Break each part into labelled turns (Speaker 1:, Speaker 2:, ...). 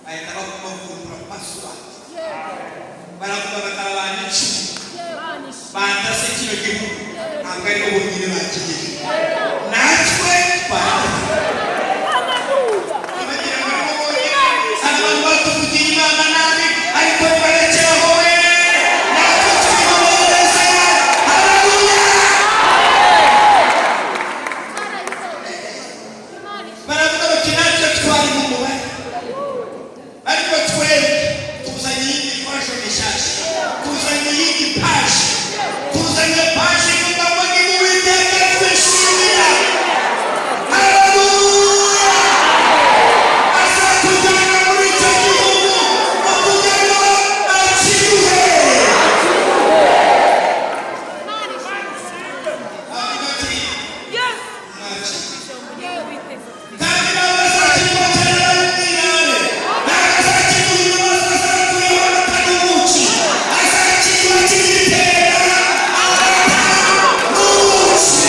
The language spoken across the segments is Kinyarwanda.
Speaker 1: bahita bakumbura password baravuga batabana icumi bandase kino gihugu ntabwo ari bo bonyine bakigije natwe abantu batuvugira imana nabi ariko barekeraho we natwe twihobereze. Haleluya. Baravuga bati natwe twari mu mubare ariko twebwe tuzanye iyindi fashion nshyashya, tuzanye iyindi paji, tuzanye paji ivuga ngo ni mu Uwiteka twishimira. Haleluya. Azatujyana muri icyo gihugu avuga ngo akiruhe. Avuga ati kandi nawe azakimotera y'umwirare, nawe azakiguha ibibazo, azakuriho n'akadubuki, azakiguha kigitera akadubuki.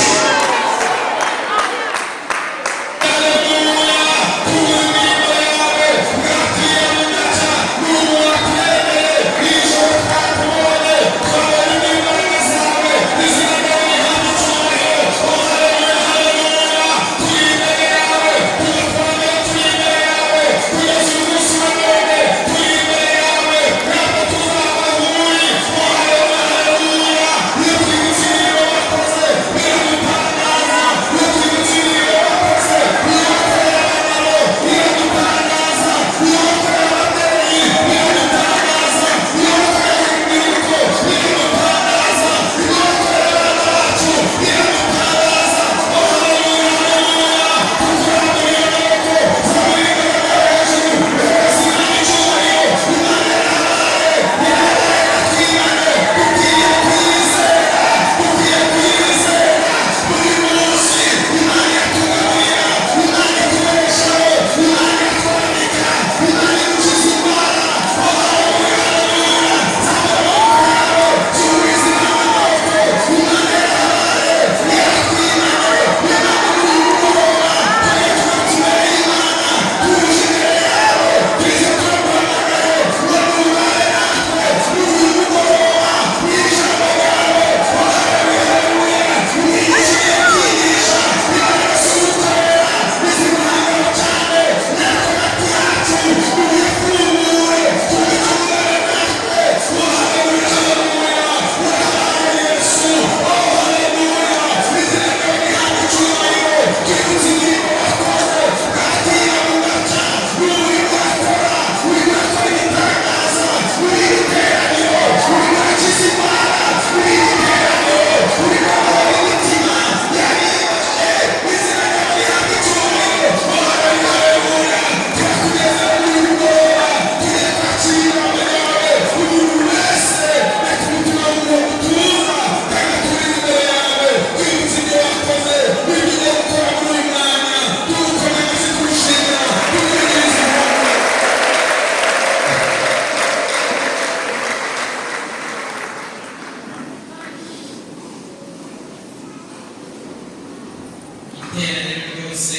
Speaker 1: Iteraniro ryose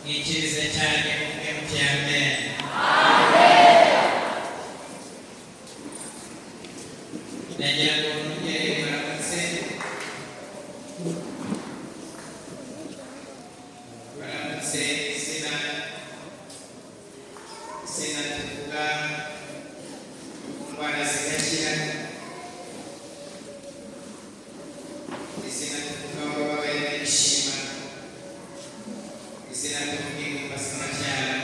Speaker 1: mwikirize cyane muvuge muti amen. Nagira ngo mwongere muramutse, muramutse izina tuvuga indwara zigakira, izina tuvuga abababaye barishima, izina tuvuga ingumba zikabyara,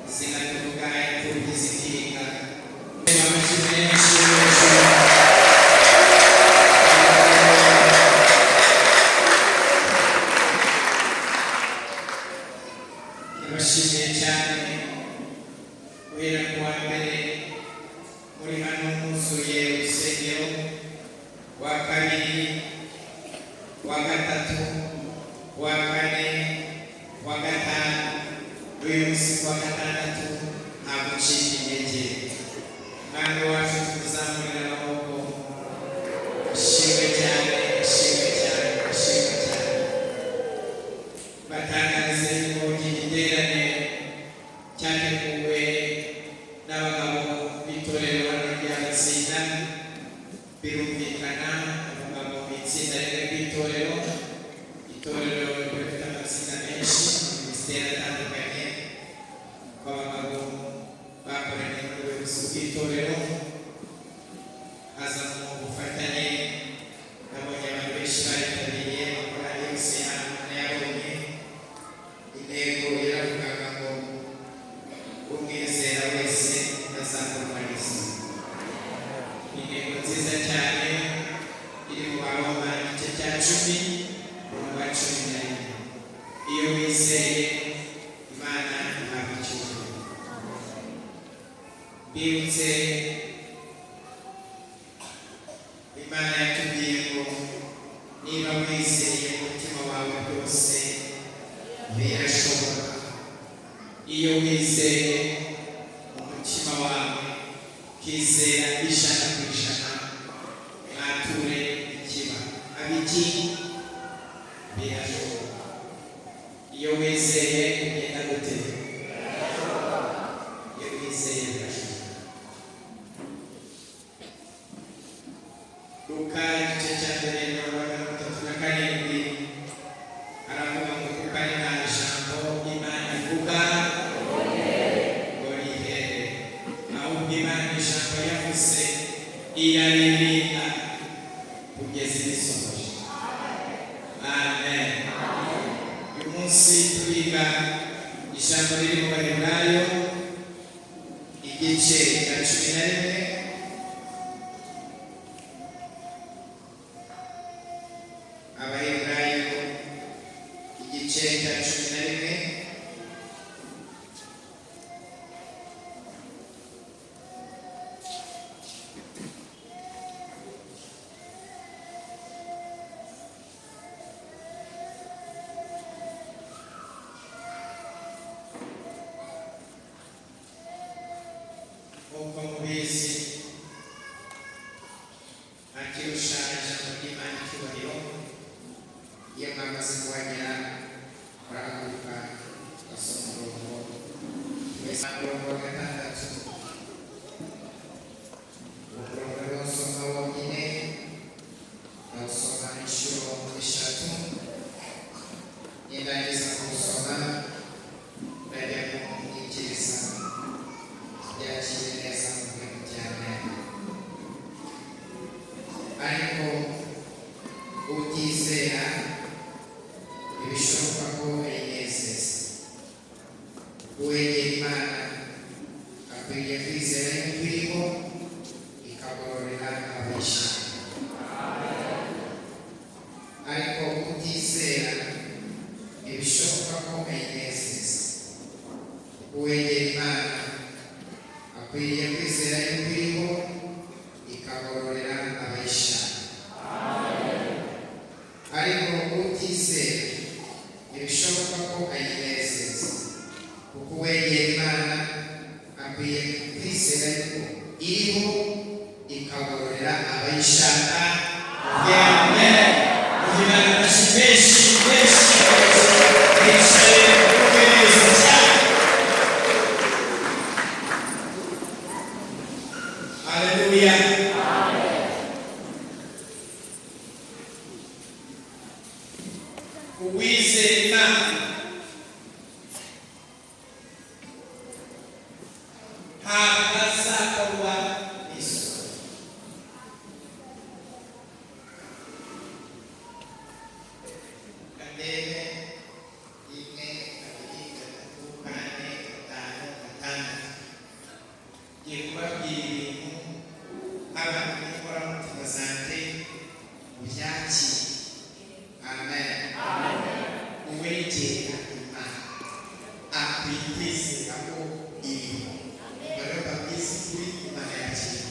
Speaker 1: izina tuvuga imfubyi zikiga. Ndabashimiye cyane guhera ku wa mbere muri hano muzuye urusengero, wa kabiri, wa gatatu, wa kane, wa gatanu, n'uyu munsi wa gatandatu. Nta gucika intege, kandi wacu tuzamurira amaboko. Ashimwe cyane, ashimwe cyane, ashimwe cyane. Batangarize ngo iki giterane cyateguwe n'abagabo b'itorero rya Gatsinda. Birumvikana abagabo b'itsinda ry'itorero, itorero rifite amatsinda menshi, minisiteri atandukanye, abagabo bakoranye n'ubuyobozi bw'itorero, haza mu bufatanye nabonye abantu benshi baritabiriye amakorali yose yabonye. Intego yaravugaga ngo umwizera wese azakomariza. Intego nziza cyane iri mu Baroma igice cya 10 umurongo wa 11. Iyo wizeye Imana ihabwa icyubahiro. Bibutse Imana yatubwiye ngo niba wizeye umutima wawe byose birashoboka. Iyo wizeye umutima wawe ukizera 100%, ntature ikiba abiki birashoboka. Iyo wizeye ugenda gute? Iyo wizeye birashoboka. Luka igice cya 3:37 aravuga ngo kuko ari nta ijambo Imana ivuga ngo rihere, ahubwo Imana ijambo yavuze iraririnda kugeza irisohoje. Amen. Uyu munsi turiga ijambo riri mu Baheburayo igice cya 11. Abaheburayo igice cya 11. Nk'uko mubizi, akirusha ijambo ry'Imana icyubahiro. Iyo mwamaze kuhagera murahaguruka ugasoma umurongo wa 6. Umurongo w'usoma wonyine nawusoma inshuro 3. Nirangiza kuwusoma ndajya kumwikiriza yakire neza mu bintu cyane. Ariko utizera ibishoboka ko ayinezeza. Uwegera Imana akwiriye kwizera yuko iriho ikagororera abishaka. Ariko utizera ibishoboka ko ayinezeza. Uwegera Imana akwiriye kwizera yuko iriho ikagororera abayishaka. Ariko utizera ibishoboka ko ayinezeza. Kuko uwegera Imana akwiye kwizera yuko iriho ikagororera abayishaka. Amen. Kugira ngo benshi bicaye neza cyane. Haleluya. Uwizera Imana ntabwo azakorwa n'isoni. Kandebe 1, 2, 3, 4, 5, 6. Ngiye kubabwira ibintu abantu bikora mutima zanjye mubyakire. Amen. Uwegera Imana akwiye kwizera ko iriho. Baraba bisi kuri Imana yakira.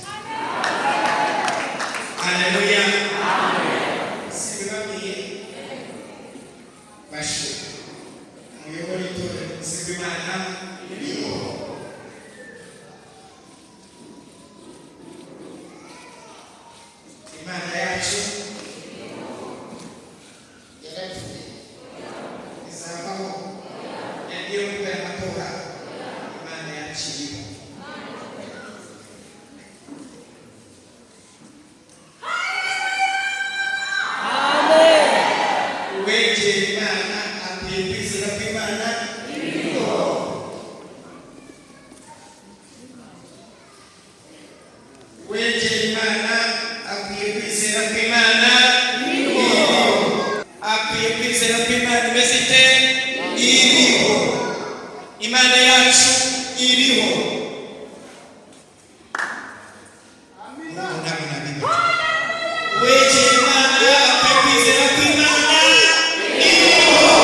Speaker 1: Haleluya. Sibibabwiye basho umuyoboro itorero musenge Imana iriho. Imana yacu yarapfuye izabaho yagiye gukora amatora. ifite iriho, Imana yacu iriho. Wegera Imana akakwizera ko Imana iriho.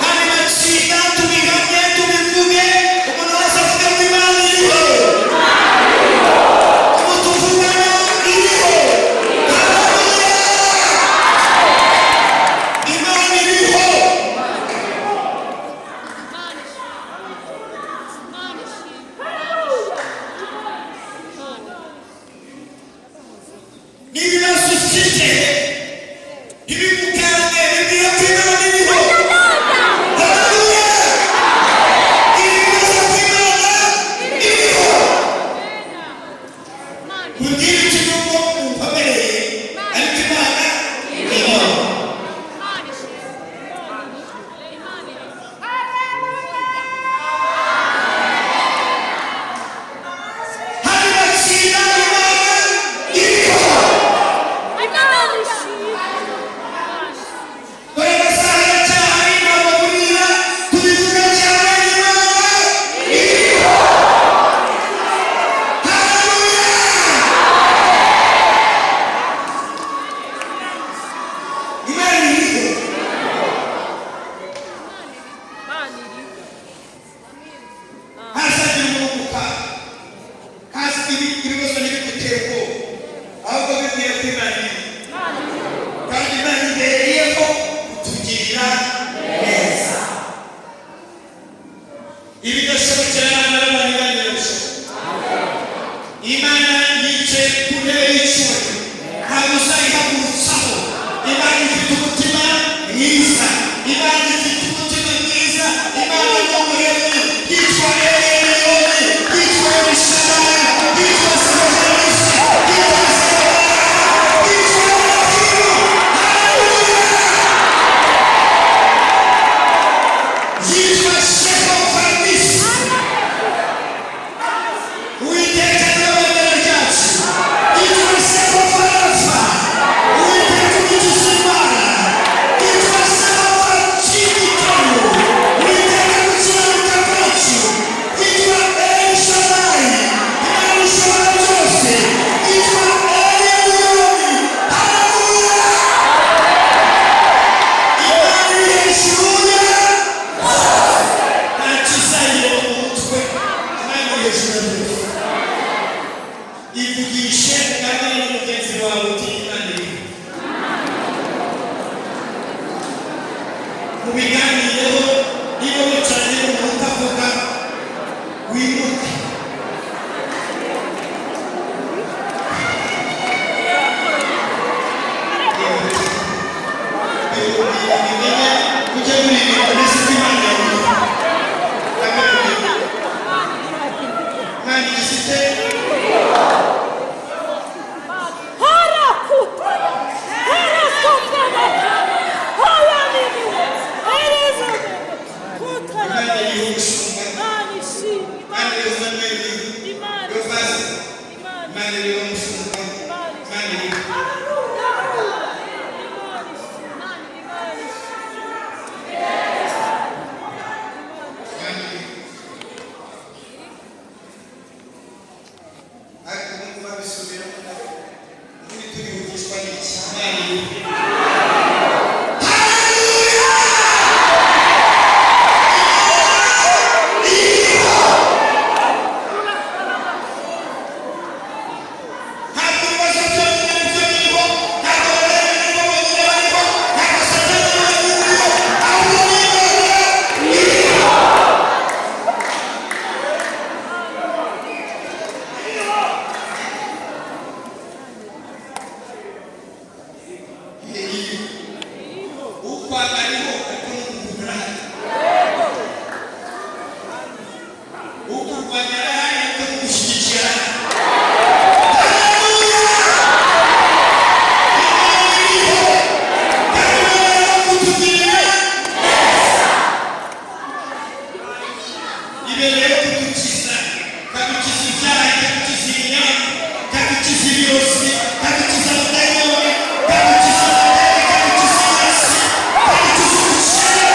Speaker 1: Hari matsinda tubihamye tubivuge, umuntu wese avuga ko Imana iriho. Tuvugana iriho. Imana iriho. N'ibibazo ufite ntibimukange, bibwira ko Imana iriho. Haleluya. Ibibazo ko Imana iriho. Mubwire ikintu ngo umpamereye, ariko Imana iriho. Hari matsinda Imana iriho. Dore amasaha aracyahari, nababwira tubivuga cyane Imana iriho. Haleluya. Imana iriho. Hazagira umwuka, hasi ibibazo ntibiguteye ubwoba, ahubwo bibwira ko Imana iriho. Kandi Imana ibereyeho kutugirira neza. Ibidashobokera abana b'abantu Imana irabishobora. Imana yicaye ku ntebe y'icyubahiro, ntabwo uzayihagurutsaho. Imana ifite umutima mwiza. Imana ifite umutima mwiza. Imana ni umuremyi. Yitwa Eliyoni, yitwa Elishadayi, yitwa Sebahanisi, yitwa Sebara, yitwa Elohimu. Haleluya. Yitwa Shekofanisi. Uwiteka ni we bendera ryacu. Yitwa Sekofarafa. Uwiteka ugize Imana. Yitwa Sebafatibitano. Uwiteka gukiranuka kwacu. Yitwa Elishadayi, Imana ishobora byose. Yitwa Eliyoni. Haleluya. Imana iri hejuru ya nta kizayireba mu mutwe. Imana iri hejuru ya byose. Ivugishe kandi na mugenzi wawe uti Imana iriho. Mubiganireho, niba wicaranye umuntu utavuga wimuke. Bimenye ujye muririmba neza ko Imana iriho. Imana ifite Imana iriho gushunga. Imana iriho Samueli, Yofasi. Imana iriho gushunga. Imana iriho. Imana iriho. Ariko ubu babisubiramo nabo. Ubundi turihutishwa n'iki? Imana iriho. Haleluya. Ntabwo ibibazo byonyine nibyo biriho, ntabwo ababyeyi nibwo bonyine bariho, ntabwo satani wenyine uriho, ahubwo ni Imana iriho. Ukwanga ariho, ariko n'umuntu arahari. Ukurwanya arahari, ariko n'ugushyigikira arahari. Haleluya. Imana iriho. Kandi Imana yo kutugirira neza. Ibereyeho kudukiza, ikadukiza ibyaha, ikadukiza ibinyoma, ikadukiza ibirozi, ikadukiza abadayimoni, ikadukiza amadeni, ikadukiza inasi, ikadukiza ubukene,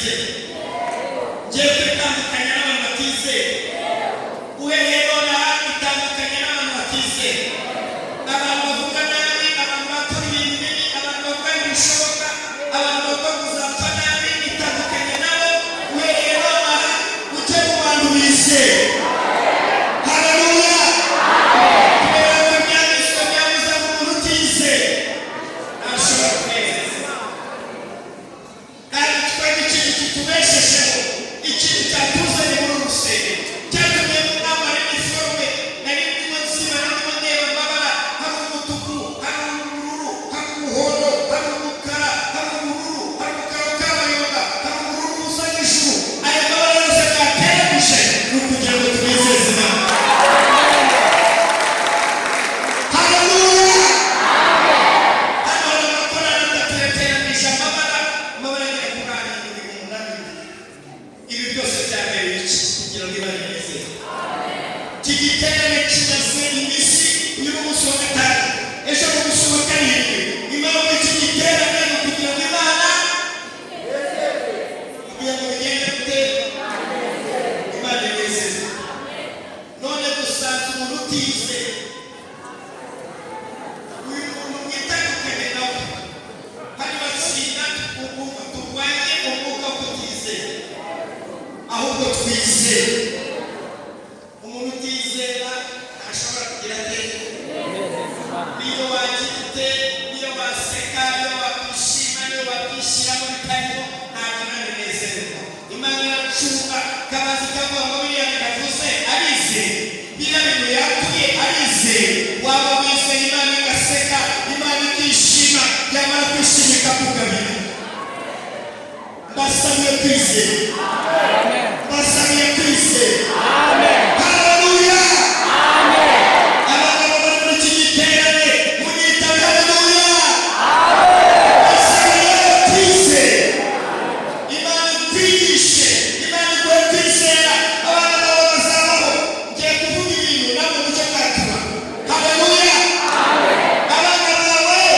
Speaker 1: batizeye, ngiye kwitandukanya n'abantu batizeye, uhereye none aha itandukanye n'abantu batizeye, abantu bavuga nabi, abantu bakora ibintu bibi, abantu bavuga ibishoboka, abantu bavuga kuzapfa nabi, itandukanye nabo, uhereye none aha ujye mu bantu bizeye. Haleluya! kubera ko ibyanditswe byavuze ngo umuntu utizeye ntashobora kunezeza. kandi twebwe ikintu kitubeshejeho, ikintu cyatuzanye muri uru rusengero, cyatumye mwambara iniforume, nari ndimo nsiba, ndimo ndeba amabara, hari umutuku, hari ubururu, hari umuhondo, hari umukara, hari ubururu, hari umukara w'akabayonga, hari ubururu busa n'ijuru. aya mabara yose bwateranyije ni ukugira ngo tunezeze Imana. Haleluya! hano hari amakorali atatu yateranije amabara agera kuri arindwi mu munani. ibi byose byabereye iki? kugira ngo Imana inezeze. iki giterane kimaze iminsi, uyu ni umunsi wa gatanu, ejo ni umunsi wa karindwi. impamvu iki giterane ni ukugira ngo Imana, kugira ngo bigende gute? Imana inezeze. none dusanze umuntu utizeye, uyu muntu mwitandukanye nawe, hari batsinda turwanye umwuka wo kutizera, ahubwo twizere. umuntu utizera ntashobora kugira ate? niyo wagira ute, niyo waseka, niyo wakwishima, niyo wakwishyiramo bitarimo, ntabwo Imana inezerwa. Imana iracunga, kabazi kavuga ngo biriya biravuze arizeye, biriya bintu yakuye arizeye. waba wizeye Imana igaseka, Imana ikishima, yamara kwishima ikakugabira. basabiye kwizera, basabiye kwizera. Haleluya! abagabo bari muri iki giterane munyitabe haleluya! basabiye kwizera. Imana ikwigishe, Imana iguhe kwizera, abana bawe bazabaho. ngiye kuvuga ibintu nabwo mucyo bwatuma. Haleluya! abana bawe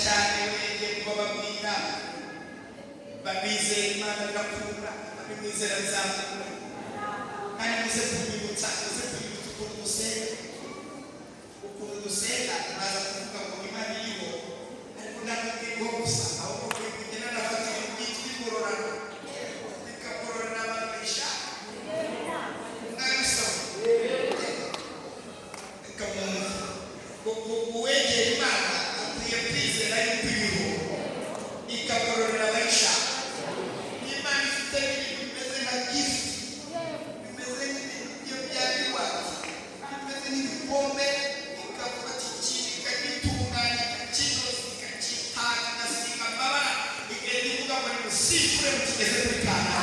Speaker 1: cyane wenge kuba babwira babizeye Imana igakura abimwizera bizakura kandi muze kunyibutsa ukuntu dusenga tunaza kuvuga ngo Imana iriho ariko ntabwo iriho gusa ahubwo kugenda nafatira ibyitwa igororano bikagororera abantu bayishaka mwabisaba uwegera Imana akwiye kwizera yuko iriho ikagororera abayishaka. Imana ifite ibintu bimeze nka gift, bimeze nk'ibyo by'iwacu, bimeze nk'ibikombe, ikafata ikintu ikagitunganya ikakinoza ikakitanga igasiga amabara igenda ivuga ngo nimusifure mukigeze kuri kanaka.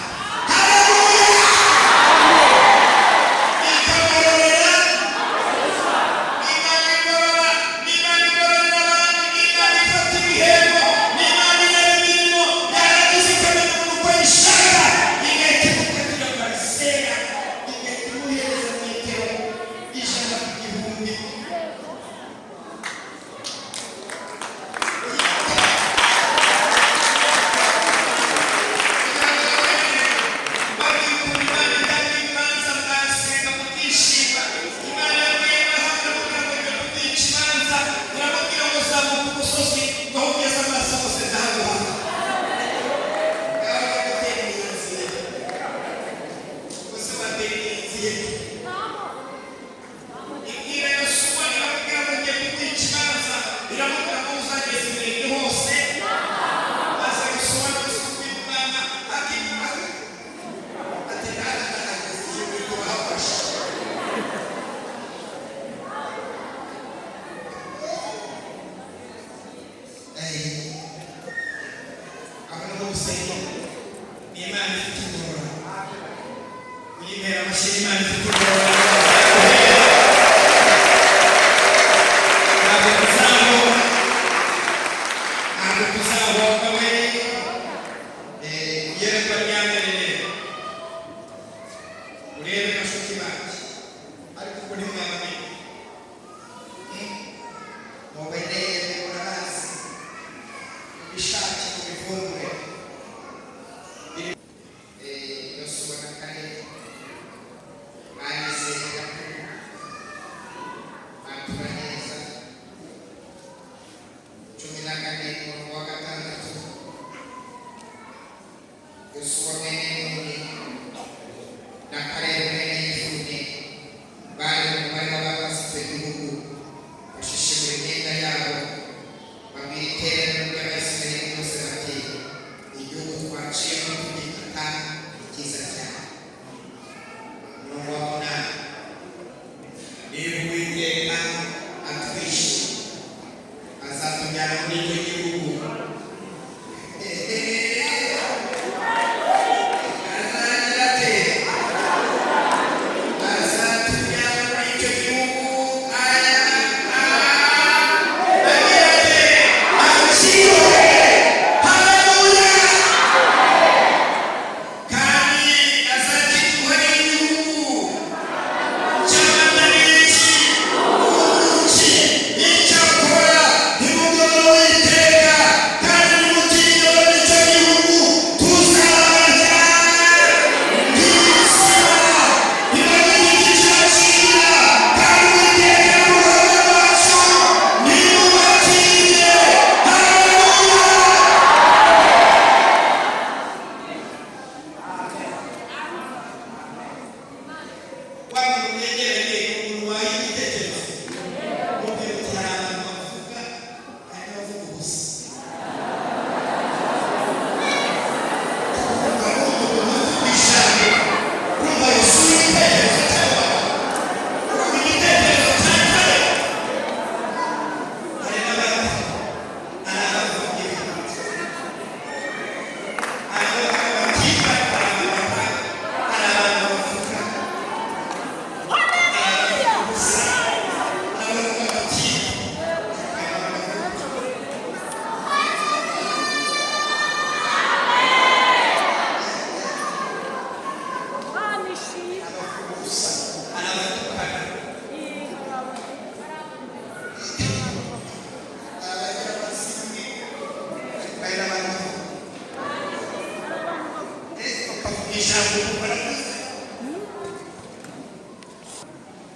Speaker 1: ijambo baravuze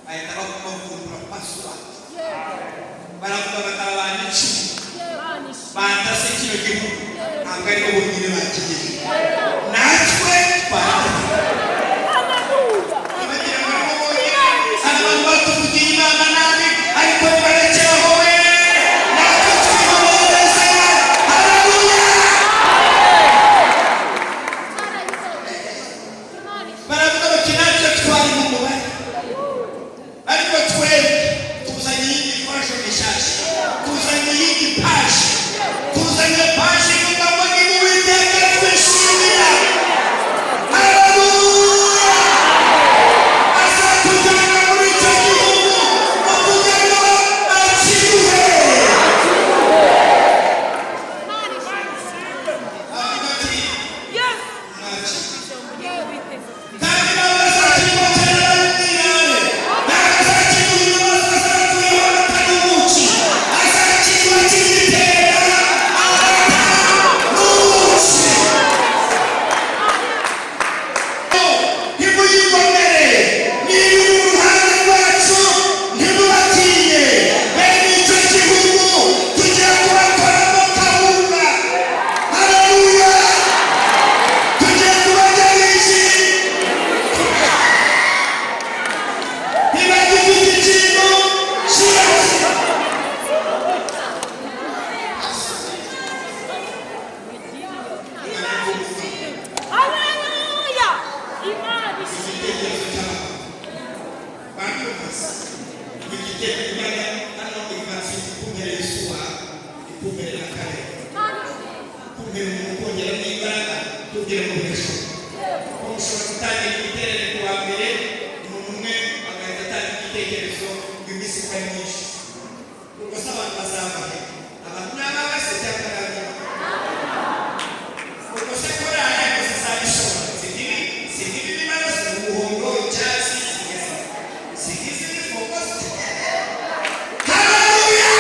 Speaker 1: bahita bavumbura password baravuga bakabana icumi batase kino gihugu ntabwo ari bo bonyine bakigize natwe abantu batuvugira inama nabi ariko nibarekeraho we natwe twihoreze. Haleluya. Baravuga bati natwe twari mu mubare ariko twebwe tuzanye iyindi fashion nshyashya, tuzanye iyindi paji, tuzanye paji ivuga ngo ni mu Uwiteka twishimira. Haleluya. Azatujyana muri icyo gihugu avuga ngo akiduhe. Avuga ati kandi nawe azakimotera n'umwirare, nawe azakiguha imbabazi, azakuriho amata n'ubuki, azakiguha kigitera amata n'ubuki. Ntimuyigomere, niba uri mu ruhande rwacu ntimubatinye, bene icyo gihugu tugiye kubakoramo kawunga. Haleluya. Tugiye kubajyaho iki? Niba gifite ikintu kirasi.
Speaker 2: Haleluya! Imana
Speaker 1: Igitekerezo cy'abantu banyumvise igitekerezo hano ikansi ikumere isuha ikumere n'akare ikumere mu kongeramo imbaraga tugere mu bwesho ko mushobora gutangira igiterane ku wa mbere umuntu umwe agahita atanga igitekerezo ngo iminsi iba ari myinshi ubwo se abantu bazavahe abantu ni ababase cyangwa ari ubwo se korali ariko zizabishobora si nk'ibi bibazo si umuhondo icyatsi si nk'izi ni fokosi. Haleluya.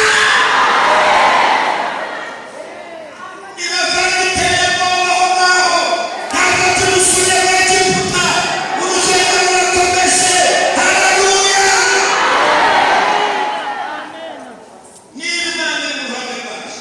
Speaker 1: Ibavana iteramo aho ngaho ntabwo turusuye muri Egiputa urugendo rurakomeje. Haleluya. Niba Imana iri mu ruhande rwacu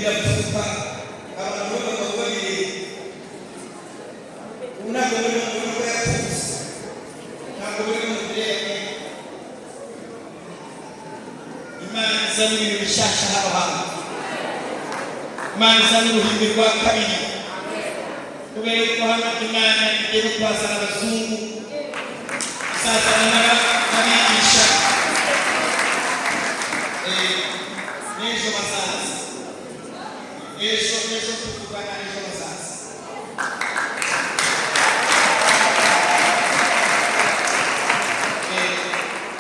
Speaker 1: biravuka abantu baba babiri unako muri mu yakuze ntabwo bari mu birere Imana izana ibintu bishasha hano hantu Imana izana uruhimbi rwa kabiri kubera yuko hano Imana igiye kwazana abazungu azazana n'abigisha n'ejo bazaza ejo tuvugana ejo bazaza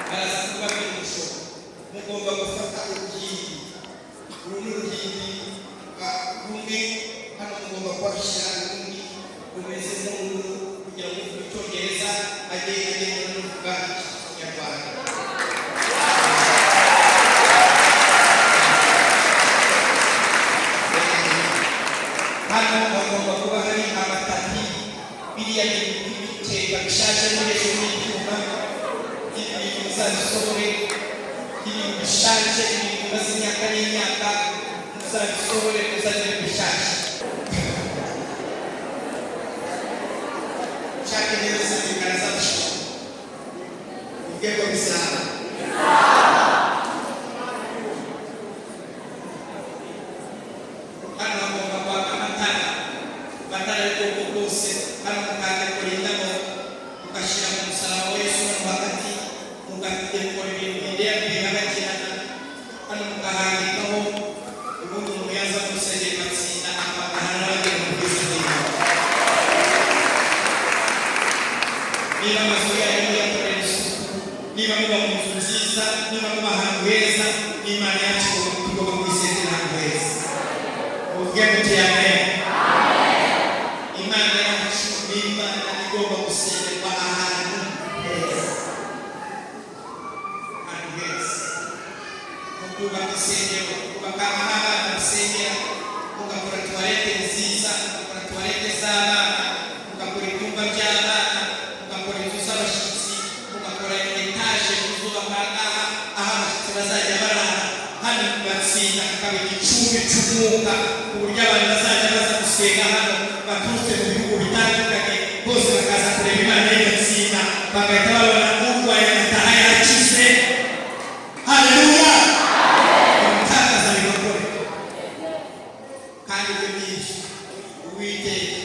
Speaker 1: baraza kubabwira umuco mugomba gufata uruhimbi rumwe hano mugomba kwashyira urundi rumeze nk'uru kugira ngo uvuge icyongereza agende n'uvuga ikinyarwanda hano hagomba kuba hari amatapi biriya biteka bishaje n'ejo n'ibyuma ibintu muzabisohore ibintu bishaje ibintu bimaze imyaka n'imyaka muzabisohore muzagire bishaje ushaka intebe z'imikara z'abashaka ubwego bizaba hano hagomba kwaka amatara y'ubwoko bwose hano mukajya kurindamo mugashyira mu musaraba wa Yesu hano hagati mugakora ibintu bihagakirana hano mukahandikaho ubundi umuntu yaza gusengera amatsinda akabahana n'abagera mu bwiza bw'Imana niba amazu yanyu yakorera isuku niba muba mu nzu nziza niba muba ahantu heza n'Imana yacu igomba kwisengera ahantu heza uvuge muti amen Imana yacu ni Imana igomba gusengerwa ahantu heza mukubaka isengero mukubaka aho abana basengera mugakora tuwarete nziza mugakora tuwarete z'abana mugakora ibyumba by'abana mugakora inzu z'abashyitsi mugakora etaje muzubaka aho abashyitsi bazajya barara hano batsinda hakaba igicumbi cy'umwuka ku buryo abantu bazajya baza gusenga hano baturutse mu bihugu bitandukanye bose bakaza kureba Imana y'Igatsinda bagahita babona urwaye agataha yakize haleluya umutakaza bigakore kandi ibyo byinshi Uwiteka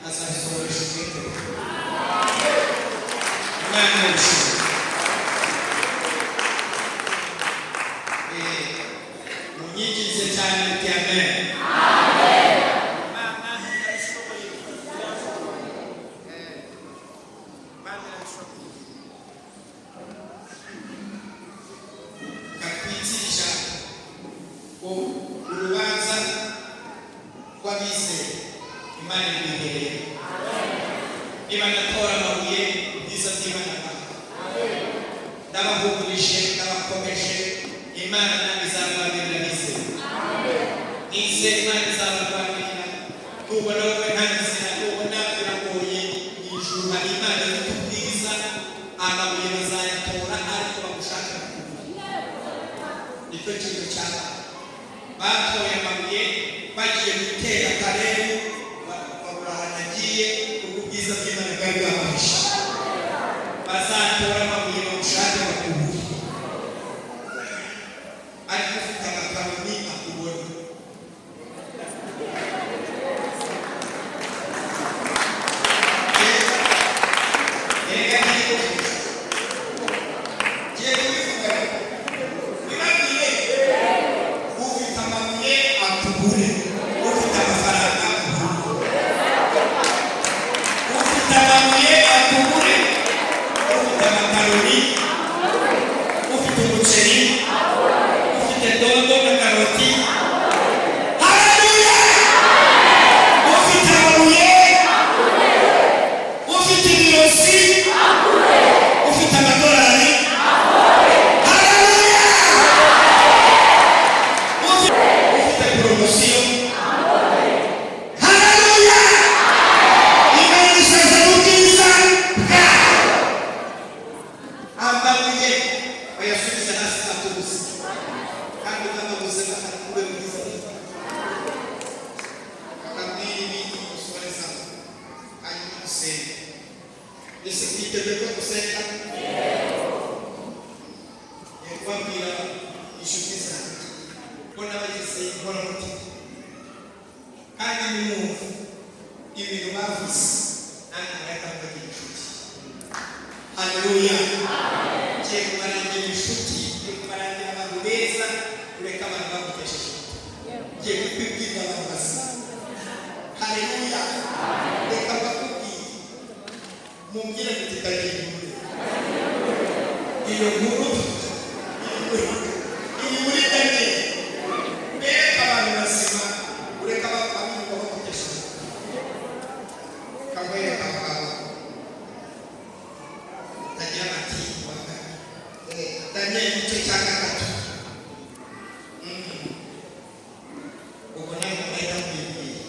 Speaker 1: azabisohoresha ubwite Imana yacu munyikirize cyane muti amen kakwitisha urubanza rw'abizeye Imana ibihereye niba natora amabuye byiza by'Imana ndabahumurije ndabakomeje Imana izabarwanirira bizeye nizeye Imana izabarwanirira nubona wowe nta nzira nubona biragoye mu ijuru hari Imana ifite ubwiza amabuye bazayatora ariko bagushaka nicyo kintu cyaba batoye amabuye bagiye gutera Kalebu babura ahantu agiye ubwo ubwiza bw'Imana bwari bwabahishe bazatora amabuye bagushake bakubure ariko ufite amakaroni akubona inkoramutima kandi nimwumva ibintu bavuze nange mureka mbagira inshuti. Haleluya. Ngiye kubarangira inshuti, ngiye kubarangira abantu beza, ureka abantu bagutesheje umutwe. Ngiye kubibwira abantu bazima. Haleluya. Reka mbakubwire, mumbwire muti ndagira inkuru. Iyo nkuru iri muri Daniyeli. Bereka abantu bazima, ureka abantu bagutesheje umutwe. Kamwereka abantu Daniel mati waka Daniel igice cya gatatu. Ubwo ntabwo mwenda mwibwira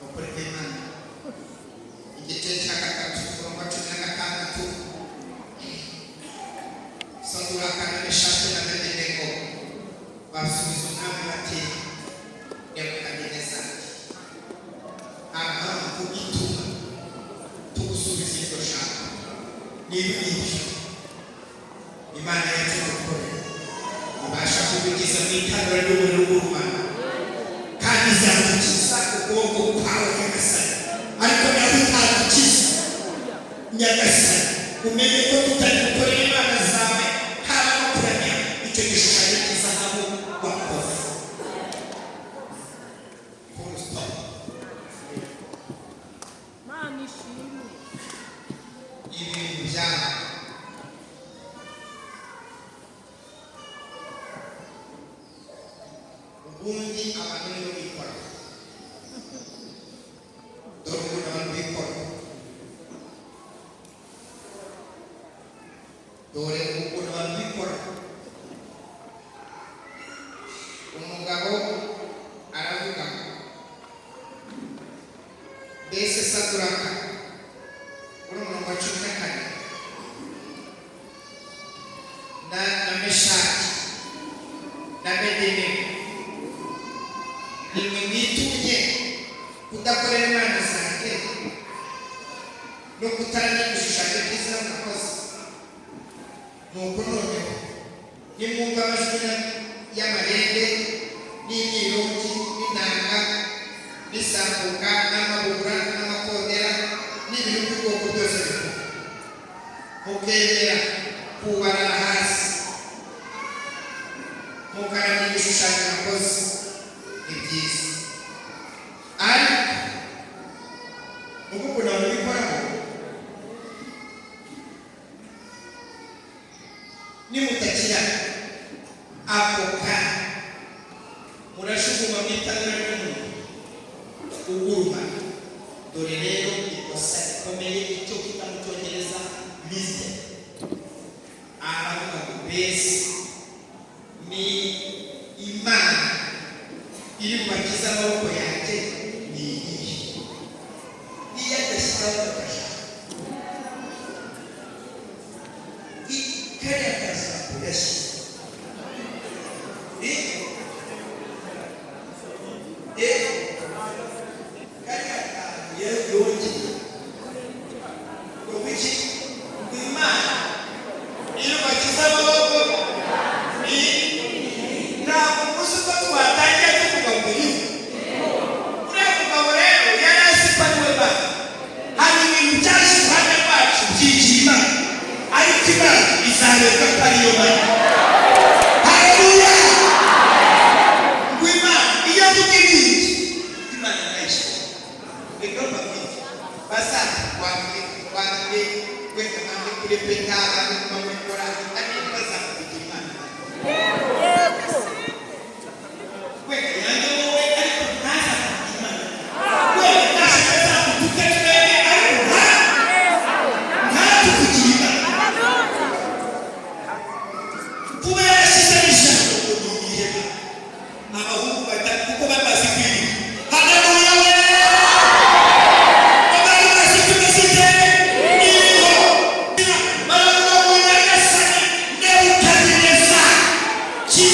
Speaker 1: ukuri kw'Imana igice cya gatatu umurongo wa 16 Saduraka na Meshaki na Abedenego basubiza umwami bati Nebukadineza aha kugituma tugusubiza iryo jambo niba ibyo Imana yacu gukorera ibasha kubigiza mu itanura ry'umuriro w'Imana kandi izadukiza ukuboko kwawe Nyagasani. Ariko nawe itadukiza Nyagasani, umenye ko tutari gukorera Imana zawe haba no kuramya icyo gishushanyo cy'izahabu wakoze. Full stop. Ibintu byaba ubundi abantu nibo bikora. Dore ubundi abantu bikora. Dore ubundi abantu bikora. Umugabo aravuga mbese Saduraka umurongo wa 14 na Meshaki na Abedenego nimwe mwitumye kudakorera Imana zanjye no kutaramya ibishushanyo byiza nakoze. Nuko noneho nimwumva amajwi y'amarembe n'imyirongi n'inanga n'isambuka n'amabubura n'amakondera n'ibintu by'ubwoko byose bivuga, mukemera kubarara hasi mukaramya ibishushanyo nakoze, ni byiza. Ariko ubu kuna mubikoraho nimutakira ako kanya murashuguma mu itanura ry'umuriro ugurumana. Dore rero ikosa rikomeye icyo kita mu Cyongereza liste aravuga ngo mbese ni Imana iri mu bakiza amaboko yanjye ni iyihe? Iyo adashyiraho agashaka kariya kaza ugashyira Jesus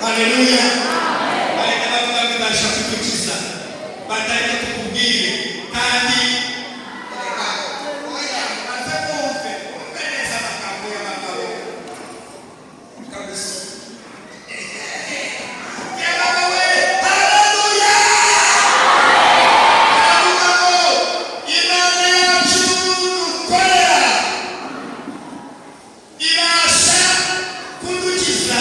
Speaker 1: Haleluya. Bareka bavuga ngo ibasha kudukiza batari kukubwire kandi oya maze kumve neza amagambo y'abagabo kabisa. Yabawe haleluya. Imana yacu dukorera ibasha kudukiza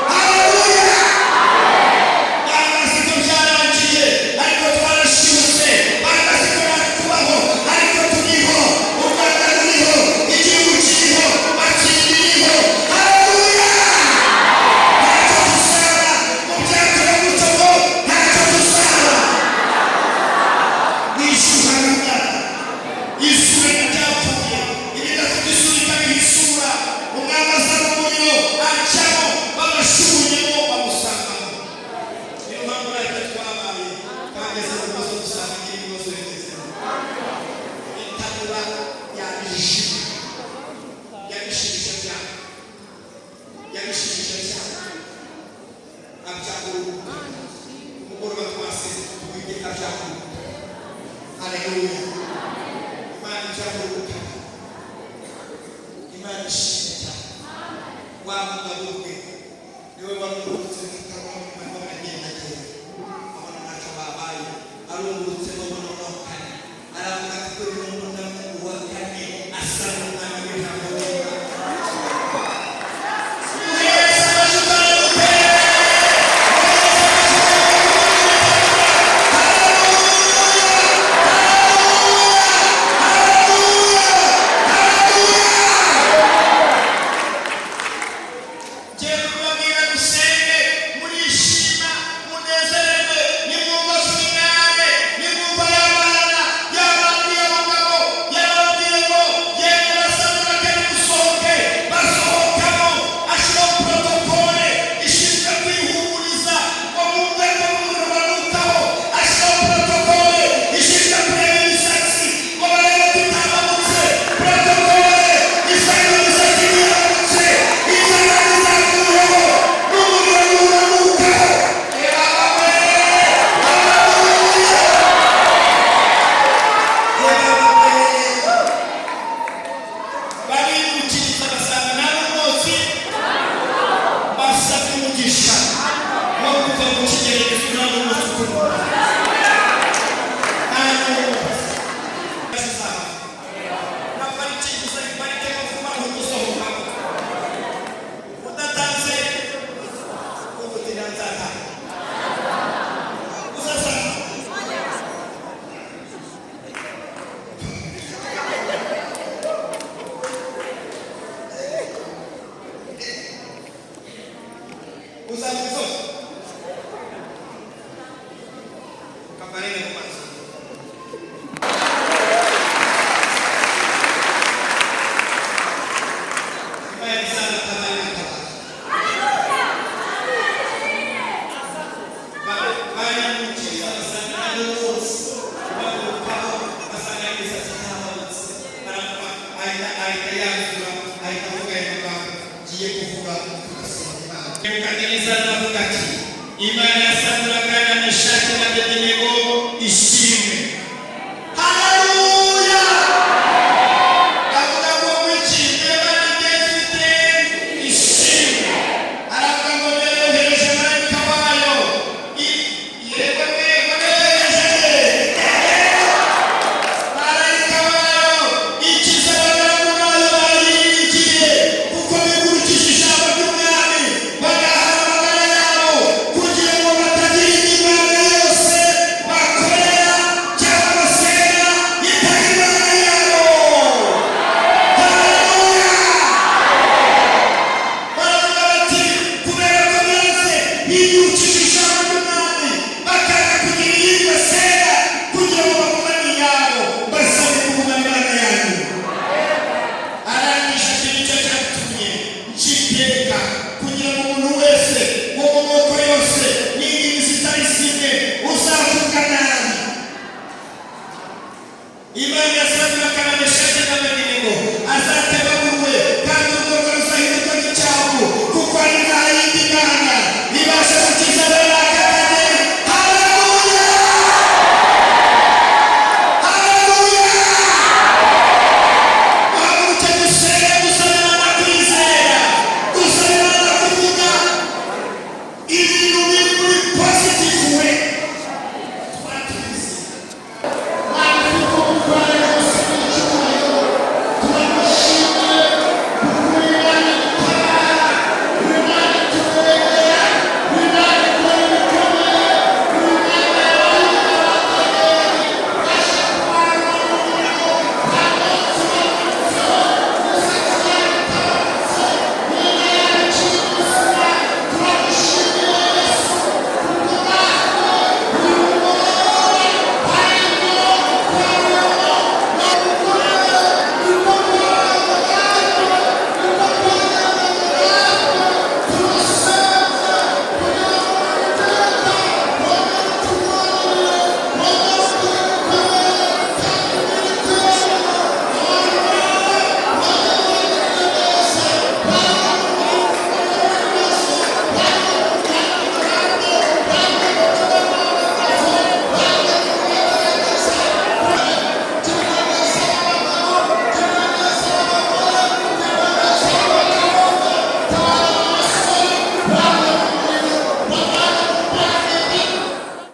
Speaker 1: Hallelujah! kuruka Imana ishimwe cyane wa mugabo we niwe wamurutse kitabaho agenda abona ntacyo babaye arungurutse n'umunokane aravuga ati kuri umuntu wa kane asa n'umwana w'ijambo Imana ya Saduraka na Meshaki na Abedinego ishimwe